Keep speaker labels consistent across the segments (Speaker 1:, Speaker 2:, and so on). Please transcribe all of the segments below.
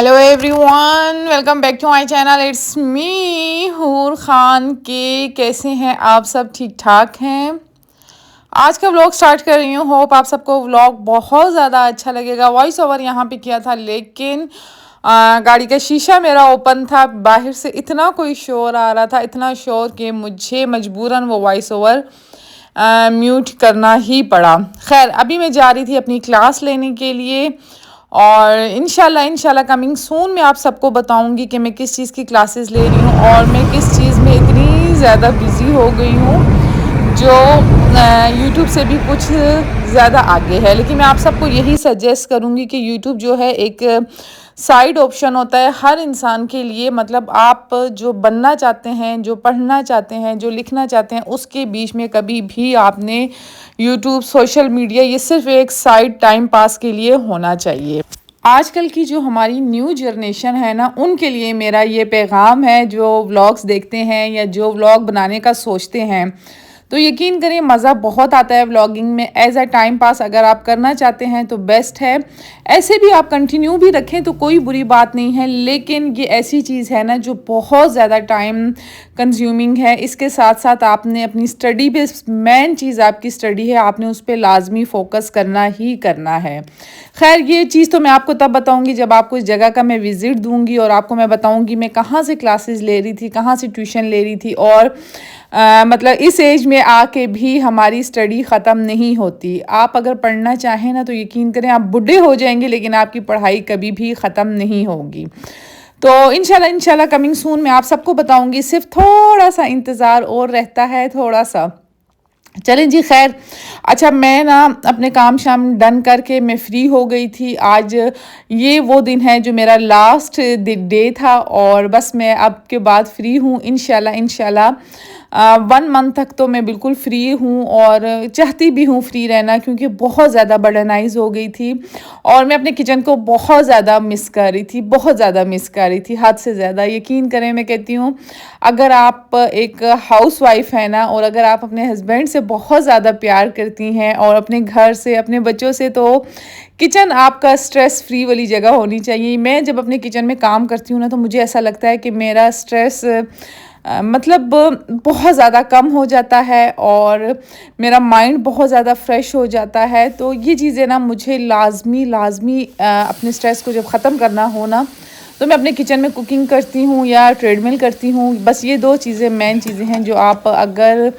Speaker 1: Hello everyone, welcome back to my channel. It's me Hoor Khan के। कैसे हैं आप सब? ठीक ठाक हैं। आज का व्लॉग स्टार्ट कर रही हूँ। होप आप सबको व्लॉग बहुत ज़्यादा अच्छा लगेगा। वॉइस ओवर यहाँ पे किया था, लेकिन गाड़ी का शीशा मेरा ओपन था। बाहर से इतना कोई शोर आ रहा था, इतना शोर कि मुझे मजबूरन वो वॉइस ओवर म्यूट करना ही पड़ा। खैर, अभी मैं जा रही थी अपनी क्लास लेने के लिए, और इंशाल्लाह कमिंग सून मैं आप सबको बताऊंगी कि मैं किस चीज़ की क्लासेस ले रही हूँ और मैं किस चीज़ में इतनी ज़्यादा बिज़ी हो गई हूँ जो यूट्यूब से भी कुछ ज़्यादा आगे है। लेकिन मैं आप सबको यही सजेस्ट करूँगी कि यूट्यूब जो है एक साइड ऑप्शन होता है हर इंसान के लिए। मतलब आप जो बनना चाहते हैं, जो पढ़ना चाहते हैं, जो लिखना चाहते हैं, उसके बीच में कभी भी आपने यूट्यूब, सोशल मीडिया, ये सिर्फ एक साइड टाइम पास के लिए होना चाहिए। आजकल की जो हमारी न्यू जनरेशन है ना, उनके लिए मेरा ये पैगाम है, जो व्लॉग्स देखते हैं या जो व्लॉग बनाने का सोचते हैं, तो यकीन करें मज़ा बहुत आता है व्लॉगिंग में। एज अ टाइम पास अगर आप करना चाहते हैं तो बेस्ट है। ऐसे भी आप कंटिन्यू भी रखें तो कोई बुरी बात नहीं है, लेकिन ये ऐसी चीज़ है ना जो बहुत ज़्यादा टाइम कंज्यूमिंग है। इसके साथ साथ आपने अपनी स्टडी पे, मेन चीज़ आपकी स्टडी है, आपने उस पर लाजमी फ़ोकस करना ही करना है। खैर, ये चीज़ तो मैं आपको तब बताऊंगी जब आपको इस जगह का मैं विज़िट दूंगी और आपको मैं बताऊंगी मैं कहाँ से क्लासेस ले रही थी, कहाँ से ट्यूशन ले रही थी। और मतलब इस एज में आके भी हमारी स्टडी ख़त्म नहीं होती। आप अगर पढ़ना चाहें ना तो यकीन करें आप बूढ़े हो जाएंगे, लेकिन आपकी पढ़ाई कभी भी ख़त्म नहीं होगी। तो इंशाल्लाह कमिंग सून मैं आप सबको बताऊंगी। सिर्फ थोड़ा सा इंतज़ार और रहता है, थोड़ा सा। चलें जी, खैर। अच्छा, मैं ना अपने काम शाम डन करके मैं फ्री हो गई थी। आज ये वो दिन है जो मेरा लास्ट डे था, और बस मैं अब के बाद फ्री हूँ। इंशाल्लाह 1 मंथ तक तो मैं बिल्कुल फ्री हूँ, और चाहती भी हूँ फ्री रहना, क्योंकि बहुत ज़्यादा बर्डनाइज हो गई थी और मैं अपने किचन को बहुत ज़्यादा मिस कर रही थी, बहुत ज़्यादा मिस कर रही थी, हद से ज़्यादा। यकीन करें, मैं कहती हूँ अगर आप एक हाउस वाइफ है ना, और अगर आप अपने हस्बैंड से बहुत ज़्यादा प्यार करती हैं और अपने घर से, अपने बच्चों से, तो किचन आपका स्ट्रेस फ्री वाली जगह होनी चाहिए। मैं जब अपने किचन में काम करती हूँ ना, तो मुझे ऐसा लगता है कि मेरा स्ट्रेस मतलब बहुत ज़्यादा कम हो जाता है और मेरा माइंड बहुत ज़्यादा फ्रेश हो जाता है। तो ये चीज़ें ना मुझे लाजमी अपने स्ट्रेस को जब ख़त्म करना हो ना, तो मैं अपने किचन में कुकिंग करती हूँ या ट्रेडमिल करती हूँ। बस ये 2 चीज़ें मेन चीज़ें हैं जो आप अगर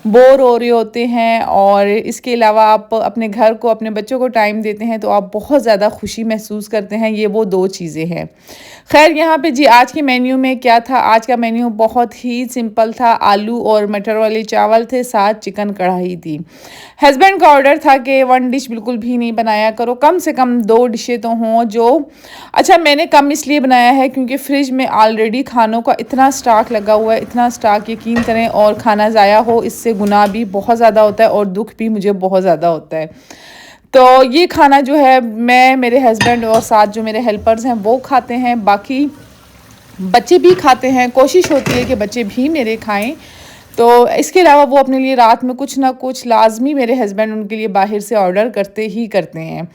Speaker 1: बोर हो रहे होते हैं और इसके अलावा आप अपने घर को, अपने बच्चों को टाइम देते हैं, तो आप बहुत ज़्यादा खुशी महसूस करते हैं। ये वो 2 चीज़ें हैं। खैर, यहाँ पे जी आज के मेन्यू में क्या था? आज का मेन्यू बहुत ही सिंपल था। आलू और मटर वाले चावल थे, साथ चिकन कढ़ाई थी। हस्बैंड का ऑर्डर था कि 1 डिश बिल्कुल भी नहीं बनाया करो, कम से कम 2 डिशें तो हों जो। अच्छा, मैंने कम इसलिए बनाया है क्योंकि फ्रिज में ऑलरेडी खानों का इतना स्टॉक लगा हुआ है, इतना स्टॉक, यकीन करें, और खाना ज़ाया हो इससे गुनाह भी बहुत ज़्यादा होता है और दुख भी मुझे बहुत ज़्यादा होता है। तो ये खाना जो है मैं, मेरे हस्बैंड और साथ जो मेरे हेल्पर्स हैं वो खाते हैं, बाकी बच्चे भी खाते हैं। कोशिश होती है कि बच्चे भी मेरे खाएं। तो इसके अलावा वो अपने लिए रात में कुछ ना कुछ लाजमी, मेरे हस्बैंड उनके लिए बाहर से ऑर्डर करते ही करते हैं।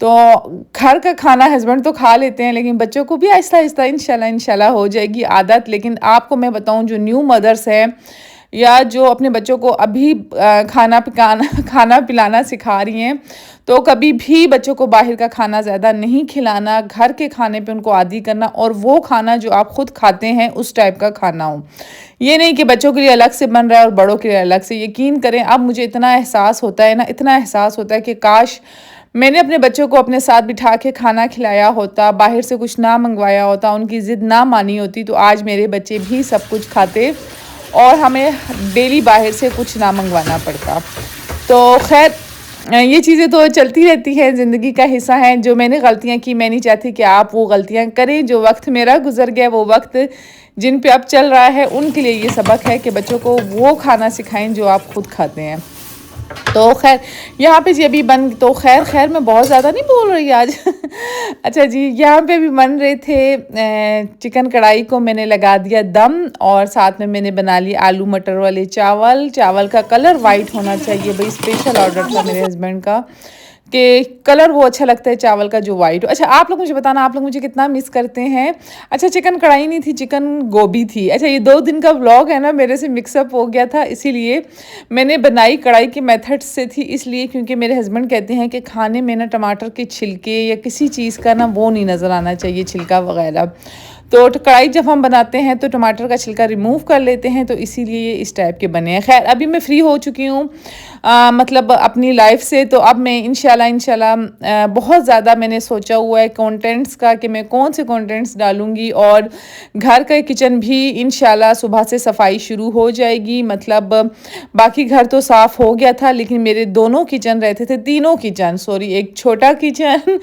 Speaker 1: तो घर का खाना हस्बैंड तो खा लेते हैं, लेकिन बच्चों को भी आहिस्ता आहिस्ता इंशाल्लाह हो जाएगी आदत। लेकिन आपको मैं बताऊं, जो न्यू मदर्स हैं या जो अपने बच्चों को अभी खाना पिलाना सिखा रही हैं, तो कभी भी बच्चों को बाहर का खाना ज़्यादा नहीं खिलाना। घर के खाने पे उनको आदी करना, और वो खाना जो आप खुद खाते हैं उस टाइप का खाना हो। ये नहीं कि बच्चों के लिए अलग से बन रहा है और बड़ों के लिए अलग से। यकीन करें, अब मुझे इतना एहसास होता है ना, इतना एहसास होता है कि काश मैंने अपने बच्चों को अपने साथ बिठा के खाना खिलाया होता, बाहर से कुछ ना मंगवाया होता, उनकी ज़िद ना मानी होती, तो आज मेरे बच्चे भी सब कुछ खाते और हमें डेली बाहर से कुछ ना मंगवाना पड़ता। तो खैर, ये चीज़ें तो चलती रहती हैं, ज़िंदगी का हिस्सा है। जो मैंने गलतियाँ की, मैं नहीं चाहती कि आप वो गलतियाँ करें। जो वक्त मेरा गुजर गया, वो वक्त जिन पे अब चल रहा है, उनके लिए ये सबक है कि बच्चों को वो खाना सिखाएं जो आप खुद खाते हैं। तो खैर, यहाँ पे जी अभी बन, तो खैर मैं बहुत ज़्यादा नहीं बोल रही आज। अच्छा जी, यहाँ पे भी बन रहे थे चिकन कढ़ाई को मैंने लगा दिया दम, और साथ में मैंने बना लिया आलू मटर वाले चावल। चावल का कलर वाइट होना चाहिए भाई, स्पेशल ऑर्डर था मेरे हस्बैंड का कि कलर वो अच्छा लगता है चावल का जो वाइट। अच्छा आप लोग मुझे बताना, आप लोग मुझे कितना मिस करते हैं। अच्छा चिकन कढ़ाई नहीं थी, चिकन गोभी थी। अच्छा ये 2 दिन का व्लॉग है ना, मेरे से मिक्सअप हो गया था, इसीलिए मैंने बनाई कढ़ाई के मेथड से थी, इसलिए क्योंकि मेरे हस्बैंड कहते हैं कि खाने में ना टमाटर के छिलके या किसी चीज़ का ना वो नहीं नज़र आना चाहिए, छिलका वगैरह। तो कढ़ाई जब हम बनाते हैं तो टमाटर का छिलका रिमूव कर लेते हैं, तो इसीलिए ये इस टाइप के बने हैं। खैर अभी मैं फ्री हो चुकी हूँ मतलब अपनी लाइफ से, तो अब मैं इंशाल्लाह बहुत ज़्यादा मैंने सोचा हुआ है कंटेंट्स का कि मैं कौन से कंटेंट्स डालूँगी। और घर का किचन भी इंशाल्लाह सुबह से सफाई शुरू हो जाएगी। मतलब बाकी घर तो साफ़ हो गया था, लेकिन मेरे दोनों किचन रहते थे, तीनों किचन सॉरी, एक छोटा किचन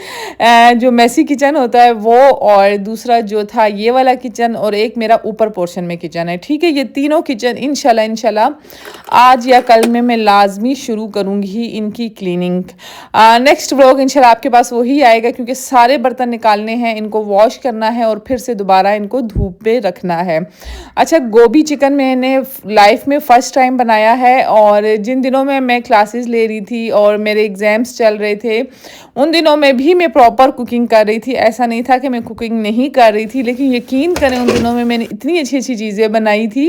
Speaker 1: जो मैसी किचन होता है वो, और दूसरा जो था ये वाला किचन, और एक मेरा ऊपर पोर्शन में किचन है। ठीक है, ये तीनों किचन इंशाल्लाह आज या कल में मैं लाजमी शुरू करूँगी इनकी क्लीनिंग। नेक्स्ट व्लॉग इंशाल्लाह आपके पास वही आएगा, क्योंकि सारे बर्तन निकालने हैं, इनको वॉश करना है और फिर से दोबारा इनको धूप पे रखना है। अच्छा गोभी चिकन मैंने लाइफ में फ़र्स्ट टाइम बनाया है, और जिन दिनों में मैं क्लासेस ले रही थी और मेरे एग्ज़ाम्स चल रहे थे, उन दिनों में भी मैं प्रॉपर कुकिंग कर रही थी। ऐसा नहीं था कि मैं कुकिंग नहीं कर रही थी, लेकिन यकीन करें उन दिनों में मैंने इतनी अच्छी अच्छी चीज़ें बनाई थी,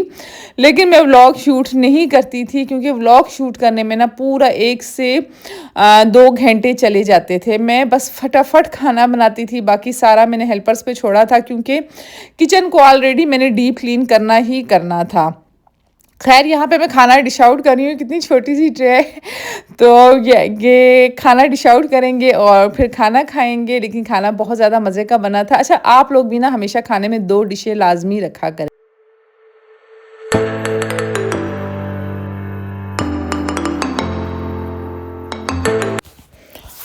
Speaker 1: लेकिन मैं व्लॉग शूट नहीं करती थी, क्योंकि व्लॉग शूट करने में ना पूरा 1 से 2 घंटे चले जाते थे। मैं बस फटाफट खाना बनाती थी, बाकी सारा मैंने हेल्पर्स पे छोड़ा था, क्योंकि किचन को ऑलरेडी मैंने डीप क्लीन करना ही करना था। खैर यहाँ पे मैं खाना डिश आउट कर रही हूँ, कितनी छोटी सी ट्रे है। तो ये खाना डिश आउट करेंगे और फिर खाना खाएंगे, लेकिन खाना बहुत ज़्यादा मज़े का बना था। अच्छा आप लोग भी ना हमेशा खाने में 2 डिशें लाजमी रखा करें।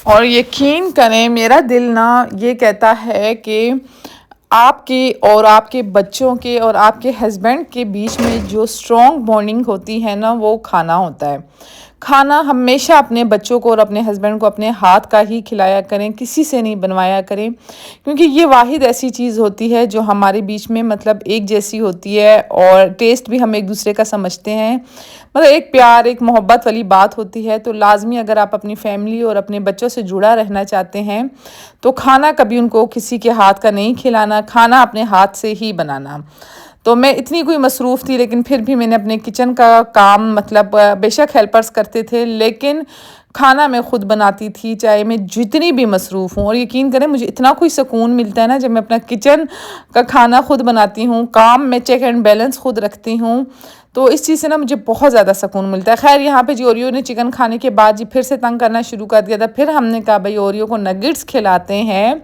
Speaker 1: और यकीन करें मेरा दिल ना ये कहता है कि आपके और आपके बच्चों के और आपके हस्बैंड के बीच में जो स्ट्रॉन्ग बॉन्डिंग होती है ना, वो खाना होता है। खाना हमेशा अपने बच्चों को और अपने हस्बैंड को अपने हाथ का ही खिलाया करें, किसी से नहीं बनवाया करें, क्योंकि ये वाहिद ऐसी चीज़ होती है जो हमारे बीच में मतलब एक जैसी होती है, और टेस्ट भी हम एक दूसरे का समझते हैं। मतलब एक प्यार, एक मोहब्बत वाली बात होती है। तो लाजमी अगर आप अपनी फैमिली और अपने बच्चों से जुड़ा रहना चाहते हैं, तो खाना कभी उनको किसी के हाथ का नहीं खिलाना, खाना अपने हाथ से ही बनाना। तो मैं इतनी कोई मसरूफ़ थी, लेकिन फिर भी मैंने अपने किचन का काम मतलब बेशक हेल्पर्स करते थे, लेकिन खाना मैं खुद बनाती थी, चाहे मैं जितनी भी मसरूफ़ हूँ। और यकीन करें मुझे इतना कोई सुकून मिलता है ना जब मैं अपना किचन का खाना खुद बनाती हूँ, काम में चेक एंड बैलेंस खुद रखती हूँ, तो इस चीज़ से ना मुझे बहुत ज़्यादा सुकून मिलता है। खैर यहाँ पे जी ओरियो ने चिकन खाने के बाद जी फिर से तंग करना शुरू कर दिया था। फिर हमने कहा भाई ओरियो को नगेट्स खिलाते हैं।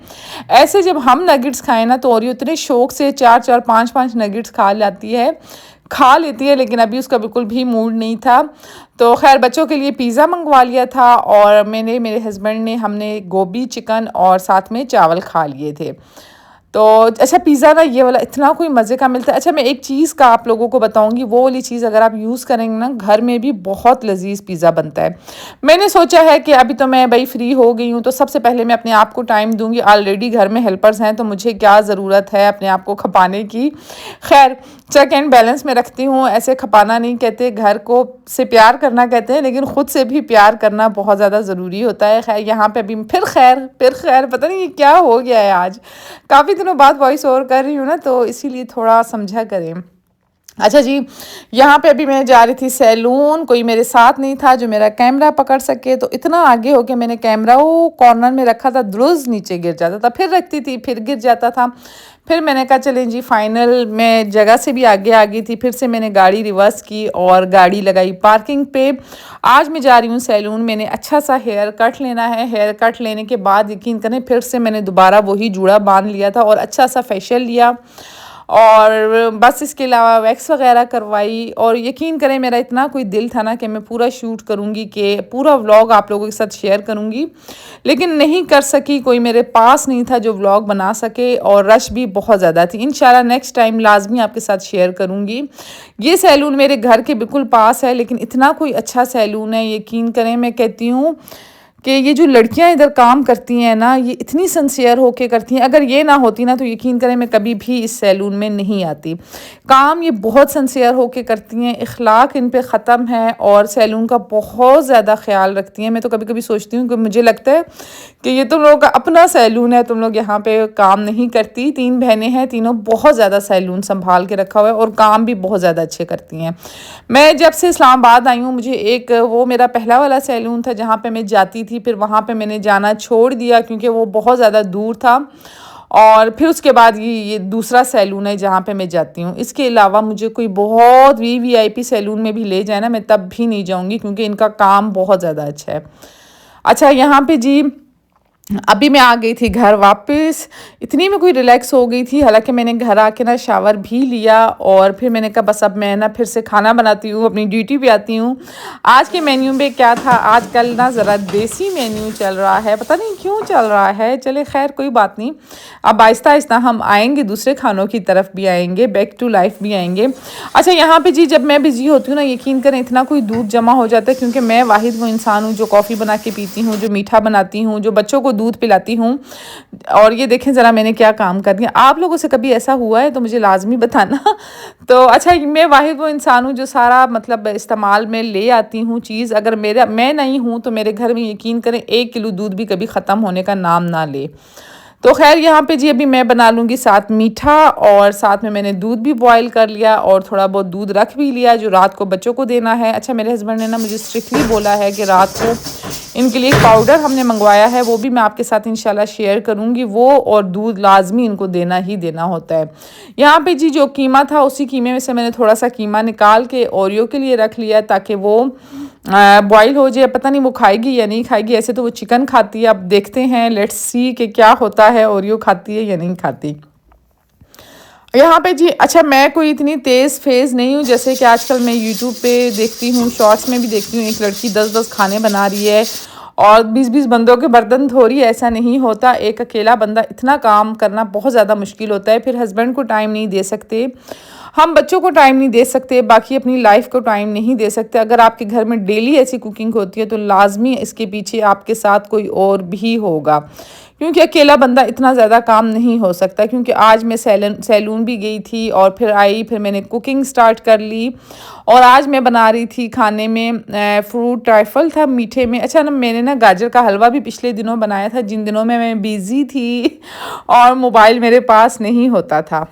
Speaker 1: ऐसे जब हम नगेट्स खाएं ना, तो ओरियो इतने शौक से 4-4 5-5 नगेट्स खा लेती है, लेकिन अभी उसका बिल्कुल भी मूड नहीं था। तो खैर बच्चों के लिए पिज़्ज़ा मंगवा लिया था, और मैंने, मेरे हस्बैंड ने, हमने गोभी चिकन और साथ में चावल खा लिए थे। तो अच्छा पिज़्ज़ा ना ये वाला इतना कोई मज़े का मिलता है। अच्छा मैं एक चीज़ का आप लोगों को बताऊंगी, वो वाली चीज़ अगर आप यूज़ करेंगे ना, घर में भी बहुत लजीज पिज़्ज़ा बनता है। मैंने सोचा है कि अभी तो मैं भाई फ्री हो गई हूँ, तो सबसे पहले मैं अपने आप को टाइम दूंगी। ऑलरेडी घर में हेल्पर्स हैं, तो मुझे क्या ज़रूरत है अपने आप को खपाने की। खैर चेक एंड बैलेंस में रखती हूँ, ऐसे खपाना नहीं कहते, घर को से प्यार करना कहते हैं, लेकिन ख़ुद से भी प्यार करना बहुत ज़्यादा ज़रूरी होता है। खैर यहाँ पे अभी फिर खैर पता नहीं क्या हो गया है, आज काफ़ी दिनों बाद वॉइस ओवर कर रही हूँ ना, तो इसीलिए थोड़ा समझा करें। अच्छा जी, यहाँ पे अभी मैं जा रही थी सैलून, कोई मेरे साथ नहीं था जो मेरा कैमरा पकड़ सके, तो इतना आगे होके मैंने कैमरा वो कॉर्नर में रखा था, दुरुस्त नीचे गिर जाता था, फिर रखती थी फिर गिर जाता था। फिर मैंने कहा चलें जी, फाइनल मैं जगह से भी आगे आ गई थी, फिर से मैंने गाड़ी रिवर्स की और गाड़ी लगाई पार्किंग पे। आज मैं जा रही हूँ सैलून, मैंने अच्छा सा हेयर कट लेना है। हेयर कट लेने के बाद यकीन करें फिर से मैंने दोबारा वही जूड़ा बांध लिया था और अच्छा सा फेशियल लिया, और बस इसके अलावा वैक्स वगैरह करवाई। और यकीन करें मेरा इतना कोई दिल था ना कि मैं पूरा शूट करूँगी, कि पूरा व्लॉग आप लोगों के साथ शेयर करूँगी, लेकिन नहीं कर सकी, कोई मेरे पास नहीं था जो व्लॉग बना सके, और रश भी बहुत ज़्यादा थी। इंशाल्लाह नेक्स्ट टाइम लाजमी आपके साथ शेयर करूँगी। ये सैलून मेरे घर के बिल्कुल पास है, लेकिन इतना कोई अच्छा सैलून है, यकीन करें मैं कहती हूँ कि ये जो लड़कियां इधर काम करती हैं ना, ये इतनी सिंसियर होके करती हैं। अगर ये ना होती ना तो यकीन करें मैं कभी भी इस सैलून में नहीं आती। काम ये बहुत सिंसियर होके करती हैं, इखलाक इन पे ख़त्म है और सैलून का बहुत ज़्यादा ख्याल रखती हैं। मैं तो कभी कभी सोचती हूँ कि मुझे लगता है कि ये तुम लोगों का अपना सैलून है, तुम लोग यहाँ पे काम नहीं करती। 3 बहनें हैं, तीनों बहुत ज़्यादा सैलून संभाल के रखा हुआ है और काम भी बहुत ज़्यादा अच्छे करती हैं। मैं जब से इस्लामाबाद आई हूँ, मुझे एक वो मेरा पहला वाला सैलून था जहाँ पे मैं जाती थी, फिर वहाँ पे मैंने जाना छोड़ दिया क्योंकि वो बहुत ज़्यादा दूर था। और फिर उसके बाद ये दूसरा सैलून है जहाँ पे मैं जाती हूँ। इसके अलावा मुझे कोई बहुत वीआईपी सैलून में भी ले जाए ना, मैं तब भी नहीं जाऊँगी क्योंकि इनका काम बहुत ज़्यादा अच्छा है। अच्छा, यहाँ पे जी अभी मैं आ गई थी घर वापस। इतनी में कोई रिलैक्स हो गई थी, हालांकि मैंने घर आके ना शावर भी लिया और फिर मैंने कहा बस अब मैं ना फिर से खाना बनाती हूँ, अपनी ड्यूटी पे आती हूँ। आज के मेन्यू में क्या था, आजकल ना ज़रा देसी मेन्यू चल रहा है, पता नहीं क्यों चल रहा है। चले खैर कोई बात नहीं, अब आहिस्ता आहिस्ता हम आएंगे, दूसरे खानों की तरफ भी आएंगे, बैक टू लाइफ भी आएंगे। अच्छा, यहाँ पे जी जब मैं बिजी होती हूँ ना, यकीन करें इतना कोई दूध जमा हो जाता है क्योंकि मैं वाहिद वो इंसान हूँ जो कॉफ़ी बना के पीती हूँ, जो मीठा बनाती हूँ, जो बच्चों को दूध पिलाती हूँ। और ये देखें ज़रा मैंने क्या काम कर दिया। आप लोगों से कभी ऐसा हुआ है तो मुझे लाजमी बताना। तो अच्छा, मैं वाहिद वो इंसान हूँ जो सारा मतलब इस्तेमाल में ले आती हूँ चीज़। अगर मैं नहीं हूँ तो मेरे घर में यकीन करें 1 किलो दूध भी कभी ख़त्म होने का नाम ना ले। तो खैर यहाँ पे जी अभी मैं बना लूँगी साथ मीठा और साथ में मैंने दूध भी बॉईल कर लिया और थोड़ा बहुत दूध रख भी लिया जो रात को बच्चों को देना है। अच्छा, मेरे हस्बैंड ने ना मुझे स्ट्रिक्टली बोला है कि रात को इनके लिए एक पाउडर हमने मंगवाया है, वो भी मैं आपके साथ इंशाल्लाह शेयर करूँगी। वो और दूध लाजमी इनको देना ही देना होता है। यहाँ पे जी जो कीमा था उसी कीमे में से मैंने थोड़ा सा कीमा निकाल के ओरियो के लिए रख लिया ताकि वो बॉईल हो जाए। पता नहीं वो खाएगी या नहीं खाएगी, ऐसे तो वो चिकन खाती है। अब देखते हैं, लेट्स सी कि क्या होता है, ओरियो खाती है या नहीं खाती। यहाँ पे जी अच्छा, मैं कोई इतनी तेज़ फेज़ नहीं हूँ जैसे कि आजकल मैं यूट्यूब पे देखती हूँ, शॉर्ट्स में भी देखती हूँ, एक लड़की 10-10 खाने बना रही है और 20-20 बंदों के बर्तन धो रही है। ऐसा नहीं होता, एक अकेला बंदा इतना काम करना बहुत ज़्यादा मुश्किल होता है। फिर हस्बैंड को टाइम नहीं दे सकते, हम बच्चों को टाइम नहीं दे सकते, बाकी अपनी लाइफ को टाइम नहीं दे सकते। अगर आपके घर में डेली ऐसी कुकिंग होती है तो लाजमी इसके पीछे आपके साथ कोई और भी होगा क्योंकि अकेला बंदा इतना ज़्यादा काम नहीं हो सकता। क्योंकि आज मैं सैलून भी गई थी और फिर आई, फिर मैंने कुकिंग स्टार्ट कर ली और आज मैं बना रही थी खाने में फ्रूट ट्राइफल था मीठे में। अच्छा ना, मैंने ना गाजर का हलवा भी पिछले दिनों बनाया था जिन दिनों में मैं बिज़ी थी और मोबाइल मेरे पास नहीं होता था।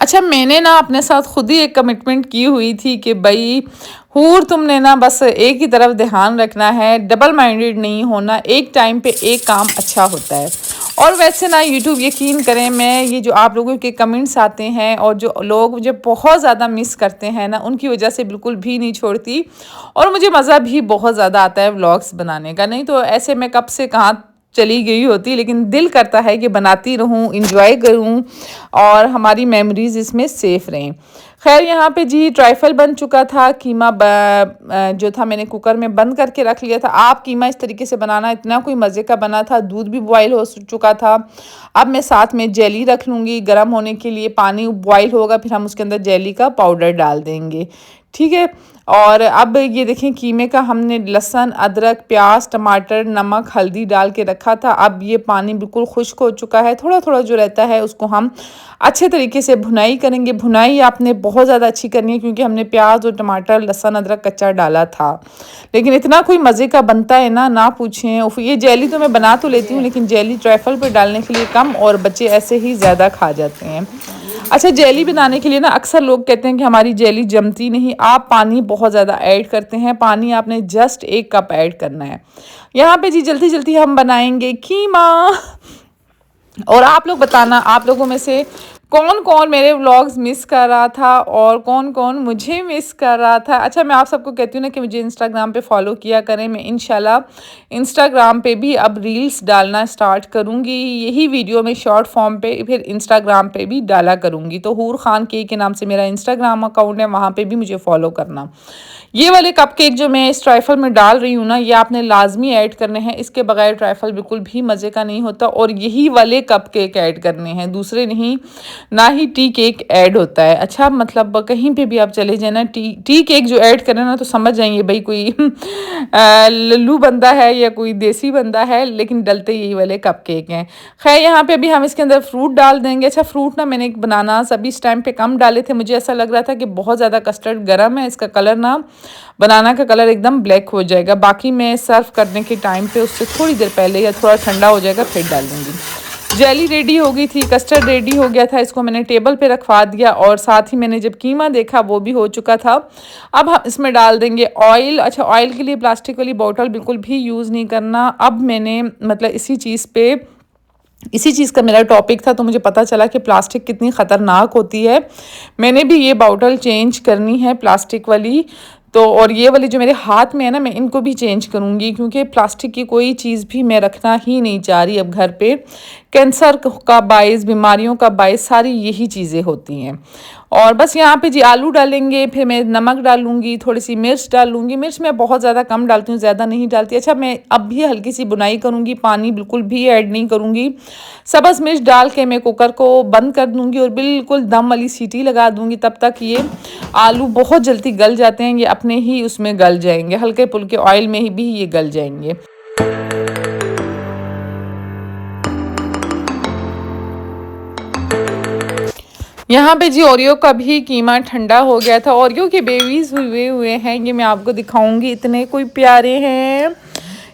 Speaker 1: अच्छा, मैंने ना अपने साथ खुद ही एक कमिटमेंट की हुई थी कि भाई हूर तुमने ना बस एक ही तरफ ध्यान रखना है, डबल माइंडेड नहीं होना, एक टाइम पे एक काम अच्छा होता है। और वैसे ना यूट्यूब यकीन करें, मैं ये जो आप लोगों के कमेंट्स आते हैं और जो लोग मुझे बहुत ज़्यादा मिस करते हैं ना, उनकी वजह से बिल्कुल भी नहीं छोड़ती और मुझे मज़ा भी बहुत ज़्यादा आता है व्लॉग्स बनाने का। नहीं तो ऐसे मैं कब से कहाँ चली गई होती, लेकिन दिल करता है कि बनाती रहूं, इंजॉय करूं और हमारी मेमोरीज इसमें सेफ रहें। खैर यहाँ पे जी ट्राइफल बन चुका था, कीमा जो था मैंने कुकर में बंद करके रख लिया था। आप कीमा इस तरीके से बनाना, इतना कोई मज़े का बना था। दूध भी बॉयल हो चुका था। अब मैं साथ में जेली रख लूँगी गर्म होने के लिए, पानी बॉयल होगा फिर हम उसके अंदर जेली का पाउडर डाल देंगे, ठीक है। और अब ये देखें कीमे का हमने लहसुन, अदरक, प्याज, टमाटर, नमक, हल्दी डाल के रखा था। अब ये पानी बिल्कुल खुश्क हो चुका है, थोड़ा थोड़ा जो रहता है उसको हम अच्छे तरीके से भुनाई करेंगे। भुनाई आपने बहुत ज़्यादा अच्छी करनी है क्योंकि हमने प्याज और टमाटर, लहसुन, अदरक कच्चा डाला था। लेकिन इतना कोई मज़े का बनता है ना, ना पूछें। ये जेली तो मैं बना तो लेती हूँ लेकिन जेली ट्राइफल पर डालने के लिए कम और बच्चे ऐसे ही ज़्यादा खा जाते हैं। अच्छा, जेली बनाने के लिए ना अक्सर लोग कहते हैं कि हमारी जेली जमती नहीं। आप पानी बहुत ज़्यादा ऐड करते हैं, पानी आपने जस्ट 1 कप ऐड करना है। यहाँ पे जी जल्दी जल्दी हम बनाएंगे कीमा। और आप लोग बताना, आप लोगों में से कौन कौन मेरे व्लॉग्स मिस कर रहा था और कौन कौन मुझे मिस कर रहा था। अच्छा, मैं आप सबको कहती हूँ ना कि मुझे इंस्टाग्राम पे फॉलो किया करें। मैं इंशाल्लाह इंस्टाग्राम पे भी अब रील्स डालना स्टार्ट करूँगी, यही वीडियो में शॉर्ट फॉर्म पे फिर इंस्टाग्राम पे भी डाला करूँगी। तो हूर खान के नाम से मेरा इंस्टाग्राम अकाउंट है, वहाँ पर भी मुझे फॉलो करना। ये वाले कपकेक जो मैं इस ट्राइफल में डाल रही हूँ ना, ये आपने लाजमी ऐड करने हैं, इसके बगैर ट्राइफल बिल्कुल भी मज़े का नहीं होता। और यही वाले कपकेक ऐड करने हैं, दूसरे नहीं। ना ही टी केक ऐड होता है। अच्छा मतलब कहीं पे भी आप चले जाए ना, टी केक जो ऐड करें ना तो समझ जाएंगे भाई कोई लल्लू बंदा है या कोई देसी बंदा है, लेकिन डलते यही वाले कप केक हैं। खैर यहाँ पे अभी हम इसके अंदर फ्रूट डाल देंगे। अच्छा फ्रूट ना मैंने एक बनाना अभी इस टाइम पे कम डाले थे, मुझे ऐसा लग रहा था कि बहुत ज़्यादा कस्टर्ड गर्म है, इसका कलर ना बनाना का कलर एकदम ब्लैक हो जाएगा। बाकी मैं सर्व करने के टाइम पे उससे थोड़ी देर पहले या थोड़ा ठंडा हो जाएगा फिर डाल दूँगी। जेली रेडी हो गई थी, कस्टर्ड रेडी हो गया था, इसको मैंने टेबल पे रखवा दिया और साथ ही मैंने जब कीमा देखा वो भी हो चुका था। अब हम इसमें डाल देंगे ऑयल। अच्छा ऑयल के लिए प्लास्टिक वाली बोतल बिल्कुल भी यूज़ नहीं करना। अब मैंने मतलब इसी चीज़ का मेरा टॉपिक था तो मुझे पता चला कि प्लास्टिक कितनी ख़तरनाक होती है। मैंने भी ये बॉटल चेंज करनी है प्लास्टिक वाली, तो और ये वाली जो मेरे हाथ में है ना मैं इनको भी चेंज करूँगी, क्योंकि प्लास्टिक की कोई चीज़ भी मैं रखना ही नहीं चाह रही अब घर पे। कैंसर का बाइस, बीमारियों का बाइस सारी यही चीज़ें होती हैं। और बस यहाँ पे जी आलू डालेंगे, फिर मैं नमक डालूंगी, थोड़ी सी मिर्च डालूंगी। मिर्च मैं बहुत ज़्यादा कम डालती हूँ, ज़्यादा नहीं डालती। अच्छा मैं अब भी हल्की सी बुनाई करूँगी, पानी बिल्कुल भी ऐड नहीं करूँगी। सब्ज़ मिर्च डाल के मैं कुकर को बंद कर दूँगी और बिल्कुल दम वाली सीटी लगा दूँगी। तब तक ये आलू बहुत जल्दी गल जाते हैं, ये अपने ही उसमें गल जाएंगे, हल्के फुल्के ऑयल में ही भी ये गल जाएंगे। यहाँ पे जी ओरियो का भी कीमा ठंडा हो गया था। ओरियो के बेबीज हुए हैं, ये मैं आपको दिखाऊंगी। इतने कोई प्यारे हैं,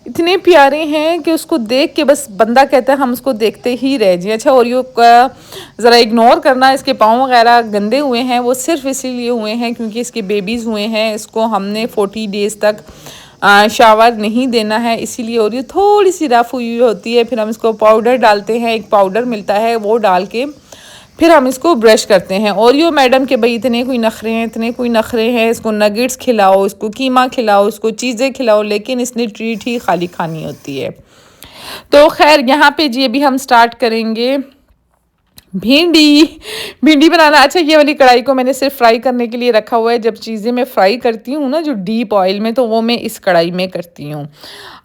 Speaker 1: इतने प्यारे हैं कि उसको देख के बस बंदा कहता है हम उसको देखते ही रह जाए। अच्छा ओरियो का ज़रा इग्नोर करना, इसके पाँव वगैरह गंदे हुए हैं, वो सिर्फ इसीलिए हुए हैं क्योंकि इसके बेबीज़ हुए हैं। इसको हमने 40 डेज़ तक शावर नहीं देना है, इसीलिए ओरियो थोड़ी सी रफ हुई होती है। फिर हम इसको पाउडर डालते हैं, एक पाउडर मिलता है वो डाल के फिर हम इसको ब्रश करते हैं। ओरियो मैडम के भाई इतने कोई नखरे हैं, इतने कोई नखरे हैं, इसको नगेट्स खिलाओ, इसको कीमा खिलाओ, इसको चीज़ें खिलाओ, लेकिन इसने ट्रीट ही खाली खानी होती है। तो खैर यहाँ पे जी अभी हम स्टार्ट करेंगे भिंडी बनाना। अच्छा ये वाली कढ़ाई को मैंने सिर्फ फ्राई करने के लिए रखा हुआ है। जब चीज़ें मैं फ्राई करती हूँ ना जो डीप ऑयल में, तो वो मैं इस कढ़ाई में करती हूँ।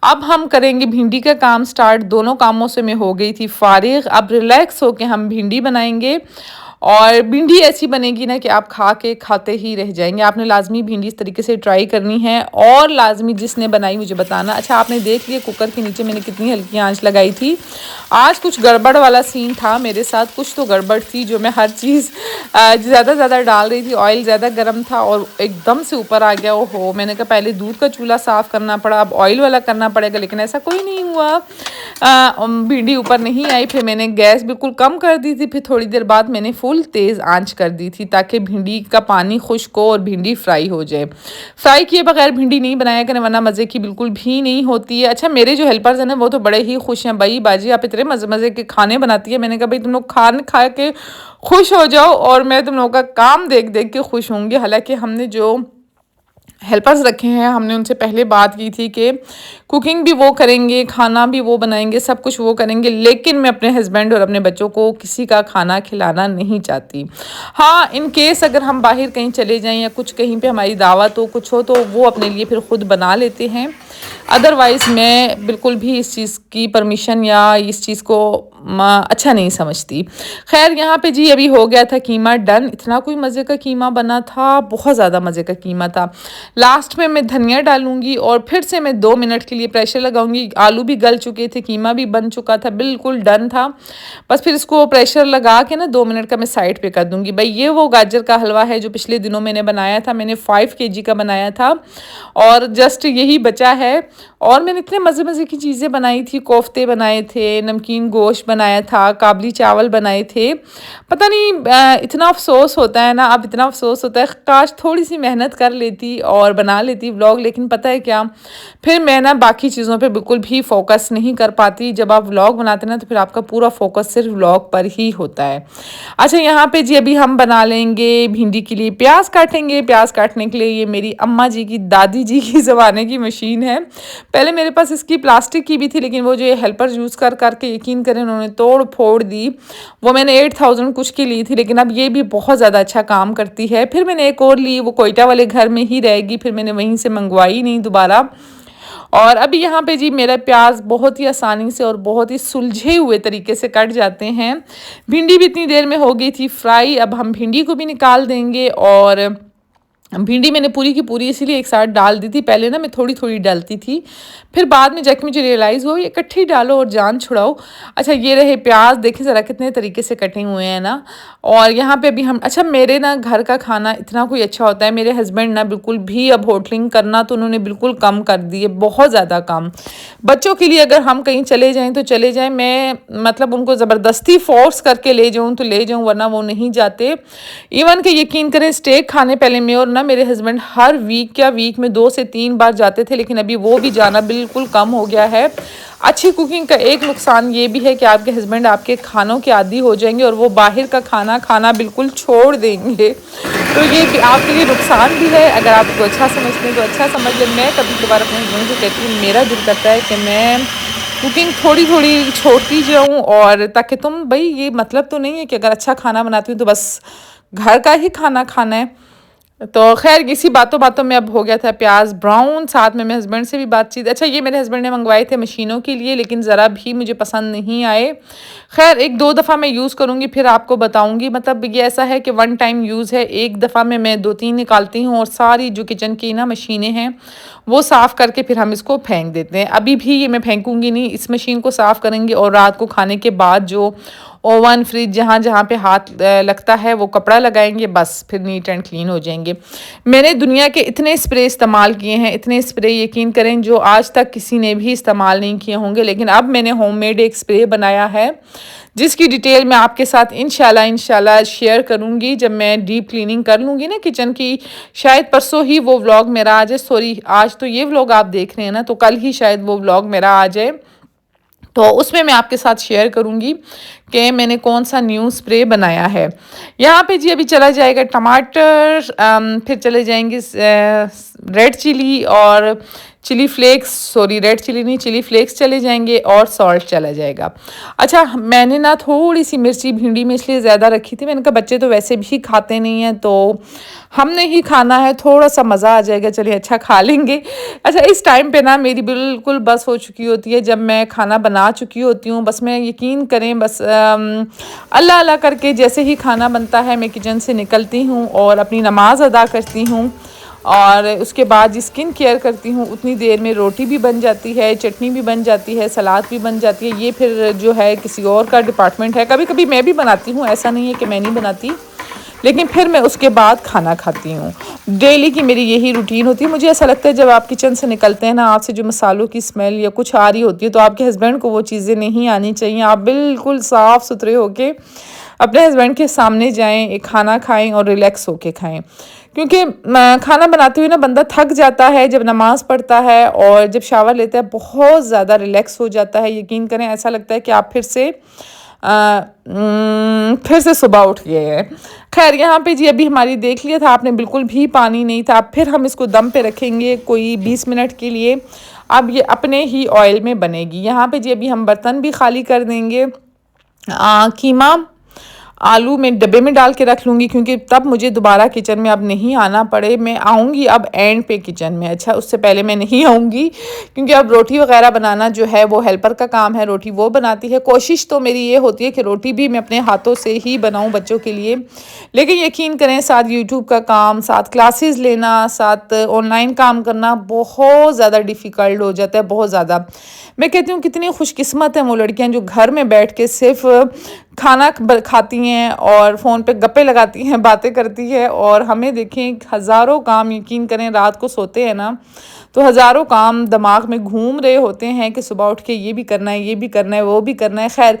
Speaker 1: अब हम करेंगे भिंडी का काम स्टार्ट। दोनों कामों से मैं हो गई थी फारिग, अब रिलैक्स होके हम भिंडी बनाएंगे। और भिंडी ऐसी बनेगी ना कि आप खा के खाते ही रह जाएंगे। आपने लाजमी भिंडी इस तरीके से ट्राई करनी है और लाजमी जिसने बनाई मुझे बताना। अच्छा आपने देख लिया कुकर के नीचे मैंने कितनी हल्की आंच लगाई थी। आज कुछ गड़बड़ वाला सीन था मेरे साथ, कुछ तो गड़बड़ थी जो मैं हर चीज़ ज़्यादा डाल रही थी, ऑयल ज़्यादा गर्म था और एकदम से ऊपर आ गया। ओहो मैंने कहा पहले दूध का चूल्हा साफ़ करना पड़ा, अब ऑयल वाला करना पड़ेगा, लेकिन ऐसा कोई नहीं हुआ। भिंडी ऊपर नहीं आई। फिर मैंने गैस बिल्कुल कम कर दी थी, फिर थोड़ी देर बाद मैंने फुल तेज़ आंच कर दी थी ताकि भिंडी का पानी खुश्क हो और भिंडी फ्राई हो जाए। फ्राई किए बगैर भिंडी नहीं बनाया करें वरना मज़े की बिल्कुल भी नहीं होती है। अच्छा मेरे जो हेल्पर्स हैं ना वो तो बड़े ही खुश हैं, भाई बाजी आप इतने मज़े के खाने बनाती है। मैंने कहा भाई तुम लोग खाने खा के खुश हो जाओ और मैं तुम लोगों का काम देख देख के खुश होंगी। हालांकि हमने जो हेल्पर्स रखे हैं हमने उनसे पहले बात की थी कि कुकिंग भी वो करेंगे, खाना भी वो बनाएंगे, सब कुछ वो करेंगे, लेकिन मैं अपने हस्बैंड और अपने बच्चों को किसी का खाना खिलाना नहीं चाहती। हाँ इन केस अगर हम बाहर कहीं चले जाएं या कुछ कहीं पे हमारी दावत हो कुछ हो तो वो अपने लिए फिर खुद बना लेते हैं। अदरवाइज़ मैं बिल्कुल भी इस चीज़ की परमिशन या इस चीज़ को अच्छा नहीं समझती। खैर यहाँ पे जी अभी हो गया था कीमा डन। इतना कोई मज़े का कीमा बना था, बहुत ज़्यादा मज़े का कीमा था। लास्ट में मैं धनिया डालूंगी और फिर से मैं 2 मिनट के लिए प्रेशर लगाऊंगी। आलू भी गल चुके थे, कीमा भी बन चुका था, बिल्कुल डन था। बस फिर इसको प्रेशर लगा के ना 2 मिनट का मैं साइड पे कर दूंगी। भाई ये वो गाजर का हलवा है जो पिछले दिनों मैंने बनाया था, मैंने 5 kg का बनाया था और जस्ट यही बचा है। और मैंने इतने मज़े की चीज़ें बनाई थी, कोफ्ते बनाए थे, नमकीन गोश्त बनाया था, काबली चावल बनाए थे। पता नहीं इतना अफसोस होता है ना, अब इतना अफसोस होता है काश थोड़ी सी मेहनत कर लेती और बना लेती व्लॉग। लेकिन पता है क्या, फिर मैं ना बाकी चीज़ों पे बिल्कुल भी फोकस नहीं कर पाती। जब आप व्लॉग बनाते ना तो फिर आपका पूरा फोकस सिर्फ व्लॉग पर ही होता है। अच्छा यहाँ पे जी अभी हम बना लेंगे भिंडी के लिए प्याज काटेंगे। प्याज काटने के लिए ये मेरी अम्मा जी की दादी जी की ज़माने की मशीन है। पहले मेरे पास इसकी प्लास्टिक की भी थी लेकिन वो जो हेल्पर यूज़ करके यकीन करें उन्होंने तोड़ फोड़ दी। वो मैंने 8000 कुछ की ली थी, लेकिन अब ये भी बहुत ज़्यादा अच्छा काम करती है। फिर मैंने एक और ली, वो कोयटा वाले घर में ही रहेगी, फिर मैंने वहीं से मंगवाई नहीं दोबारा। और अभी यहाँ पे जी मेरा प्याज बहुत ही आसानी से और बहुत ही सुलझे हुए तरीके से कट जाते हैं। भिंडी भी इतनी देर में हो गई थी फ्राई। अब हम भिंडी को भी निकाल देंगे। और भिंडी मैंने पूरी की पूरी इसीलिए एक साथ डाल दी थी। पहले ना मैं थोड़ी थोड़ी डालती थी, फिर बाद में जाके मुझे रियलाइज़ हुआ ये इकट्ठी डालो और जान छुड़ाओ। अच्छा ये रहे प्याज, देखें ज़रा कितने तरीके से कटे हुए हैं ना। और यहाँ पे भी हम, अच्छा मेरे ना घर का खाना इतना कोई अच्छा होता है। मेरे हस्बैंड ना बिल्कुल भी अब होटलिंग करना तो उन्होंने बिल्कुल कम कर दी है, बहुत ज़्यादा कम। बच्चों के लिए अगर हम कहीं चले जाएँ तो चले जाएँ, मैं मतलब उनको ज़बरदस्ती फोर्स करके ले जाऊँ तो ले जाऊँ, वरना वो नहीं जाते। इवन कि यकीन करें स्टेक खाने पहले मैं और ना मेरे हस्बैंड हर वीक में 2 से 3 बार जाते थे, लेकिन अभी वो भी जाना बिल्कुल कम हो गया है। अच्छी कुकिंग का एक नुकसान ये भी है कि आपके हस्बैंड आपके खानों के आदी हो जाएंगे और वो बाहर का खाना खाना बिल्कुल छोड़ देंगे। तो ये भी आपके लिए नुकसान भी है। अगर आपको अच्छा समझते हैं तो अच्छा समझ लें। मैं कभी कभार अपने हस्बैंड को कहती हूँ मेरा दिल करता है कि मैं कुकिंग थोड़ी थोड़ी छोड़ती जाऊँ, और ताकि तुम भाई, ये मतलब तो नहीं है कि अगर अच्छा खाना बनाती हूँ तो बस घर का ही खाना खाना है। तो खैर इसी बातों बातों में अब हो गया था प्याज ब्राउन। साथ में मेरे हस्बैंड से भी बातचीत। अच्छा ये मेरे हस्बैंड ने मंगवाए थे मशीनों के लिए, लेकिन ज़रा भी मुझे पसंद नहीं आए। खैर 1-2 दफ़ा मैं यूज़ करूँगी फिर आपको बताऊँगी। मतलब ये ऐसा है कि वन टाइम यूज़ है, एक दफ़ा में मैं 2-3 निकालती हूँ और सारी जो किचन की ना मशीनें हैं वो साफ़ करके फिर हम इसको फेंक देते हैं। अभी भी ये मैं फेंकूँगी नहीं, इस मशीन को साफ़ करेंगे और रात को खाने के बाद जो ओवन फ्रिज जहाँ जहाँ पे हाथ लगता है वो कपड़ा लगाएंगे, बस फिर नीट एंड क्लीन हो जाएंगे। मैंने दुनिया के इतने स्प्रे इस्तेमाल किए हैं, इतने स्प्रे यकीन करें जो आज तक किसी ने भी इस्तेमाल नहीं किए होंगे, लेकिन अब मैंने होममेड एक स्प्रे बनाया है जिसकी डिटेल मैं आपके साथ इंशाल्लाह शेयर करूँगी जब मैं डीप क्लीनिंग कर लूँगी ना किचन की। शायद परसों ही वो व्लॉग मेरा आ जाए, सॉरी आज तो ये व्लॉग आप देख रहे हैं ना, तो कल ही शायद वो व्लॉग मेरा आ जाए। तो उसमें मैं आपके साथ शेयर करूंगी कि मैंने कौन सा न्यू स्प्रे बनाया है। यहाँ पे जी अभी चला जाएगा टमाटर, फिर चले जाएंगे रेड चिली और chilli flakes, sorry red chilli नहीं चिली फ्लेक्स चले जाएंगे, और सॉल्ट चला जाएगा। अच्छा मैंने ना थोड़ी सी मिर्ची भिंडी में इसलिए ज़्यादा रखी थी, मैंने कहा बच्चे तो वैसे भी खाते नहीं हैं तो हमने ही खाना है, थोड़ा सा मज़ा आ जाएगा, चलिए अच्छा खा लेंगे। अच्छा इस टाइम पे ना मेरी बिल्कुल बस हो चुकी होती है, जब मैं खाना बना चुकी होती हूँ बस मैं यकीन करें बस अल्लाह अल्लाह करके जैसे ही खाना बनता है मैं किचन से निकलती हूँ और अपनी नमाज़ अदा करती हूँ, और उसके बाद स्किन केयर करती हूँ। उतनी देर में रोटी भी बन जाती है, चटनी भी बन जाती है, सलाद भी बन जाती है। ये फिर जो है किसी और का डिपार्टमेंट है। कभी कभी मैं भी बनाती हूँ, ऐसा नहीं है कि मैं नहीं बनाती, लेकिन फिर मैं उसके बाद खाना खाती हूँ। डेली की मेरी यही रूटीन होती है। मुझे ऐसा लगता है जब आप किचन से निकलते हैं ना, आपसे जो मसालों की स्मेल या कुछ आ रही होती है तो आपके हस्बैंड को वो चीज़ें नहीं आनी चाहिए। आप बिल्कुल साफ़ सुथरे होके अपने हस्बैंड के सामने जाएं, एक खाना खाएं और रिलैक्स होके खाएं, क्योंकि खाना बनाते हुए ना बंदा थक जाता है, जब नमाज़ पढ़ता है और जब शावर लेता है बहुत ज़्यादा रिलैक्स हो जाता है। यकीन करें ऐसा लगता है कि आप फिर से सुबह उठ गए हैं। खैर यहाँ पे जी अभी हमारी देख लिया था आपने, बिल्कुल भी पानी नहीं था। फिर हम इसको दम पे रखेंगे कोई 20 मिनट के लिए। अब ये अपने ही ऑयल में बनेगी। यहाँ पे जी अभी हम बर्तन भी खाली कर देंगे। कीमा आलू मैं डब्बे में डाल के रख लूँगी, क्योंकि तब मुझे दोबारा किचन में अब नहीं आना पड़े। मैं आऊँगी अब एंड पे किचन में, अच्छा उससे पहले मैं नहीं आऊँगी, क्योंकि अब रोटी वगैरह बनाना जो है वो हेल्पर का काम है, रोटी वो बनाती है। कोशिश तो मेरी ये होती है कि रोटी भी मैं अपने हाथों से ही बनाऊँ बच्चों के लिए, लेकिन यकीन करें साथ यूट्यूब का काम, साथ क्लासेस लेना, साथ ऑनलाइन काम करना बहुत ज़्यादा डिफ़िकल्ट हो जाता है, बहुत ज़्यादा। मैं कहती हूँ कितनी खुशकिस्मत हैं वो लड़कियाँ जो घर में बैठ के सिर्फ खाना खाती हैं और फ़ोन पे गप्पे लगाती हैं, बातें करती है। और हमें देखें हज़ारों काम, यकीन करें रात को सोते हैं ना तो हज़ारों काम दिमाग में घूम रहे होते हैं कि सुबह उठ के ये भी करना है, ये भी करना है, वो भी करना है। खैर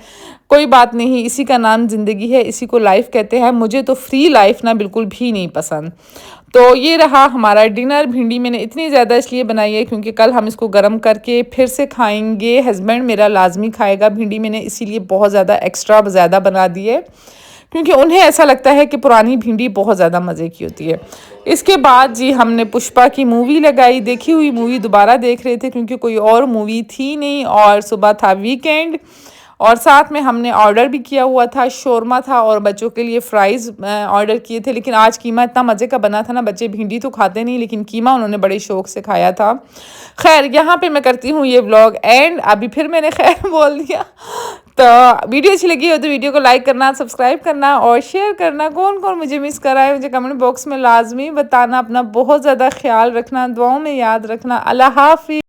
Speaker 1: कोई बात नहीं, इसी का नाम ज़िंदगी है, इसी को लाइफ कहते हैं। मुझे तो फ्री लाइफ ना बिल्कुल भी नहीं पसंद। तो ये रहा हमारा डिनर। भिंडी मैंने इतनी ज़्यादा इसलिए बनाई है क्योंकि कल हम इसको गर्म करके फिर से खाएंगे। हस्बैंड मेरा लाजमी खाएगा। भिंडी मैंने इसीलिए बहुत ज़्यादा एक्स्ट्रा ज़्यादा बना दी है, क्योंकि उन्हें ऐसा लगता है कि पुरानी भिंडी बहुत ज़्यादा मज़े की होती है। इसके बाद जी हमने पुष्पा की मूवी लगाई, देखी हुई मूवी दोबारा देख रहे थे क्योंकि कोई और मूवी थी नहीं, और सुबह था वीकेंड और साथ में हमने ऑर्डर भी किया हुआ था, शोरमा था और बच्चों के लिए फ्राइज़ ऑर्डर किए थे। लेकिन आज कीमा इतना मज़े का बना था ना, बच्चे भिंडी तो खाते नहीं लेकिन कीमा उन्होंने बड़े शौक से खाया था। खैर यहाँ पे मैं करती हूँ ये व्लॉग एंड। अभी फिर मैंने खैर बोल दिया। तो वीडियो अच्छी लगी हो तो वीडियो को लाइक करना, सब्सक्राइब करना और शेयर करना। कौन कौन मुझे मिस कर रहा है मुझे कमेंट बॉक्स में लाजमी बताना। अपना बहुत ज़्यादा ख्याल रखना, दुआओं में याद रखना। अल्लाह हाफ़िज़।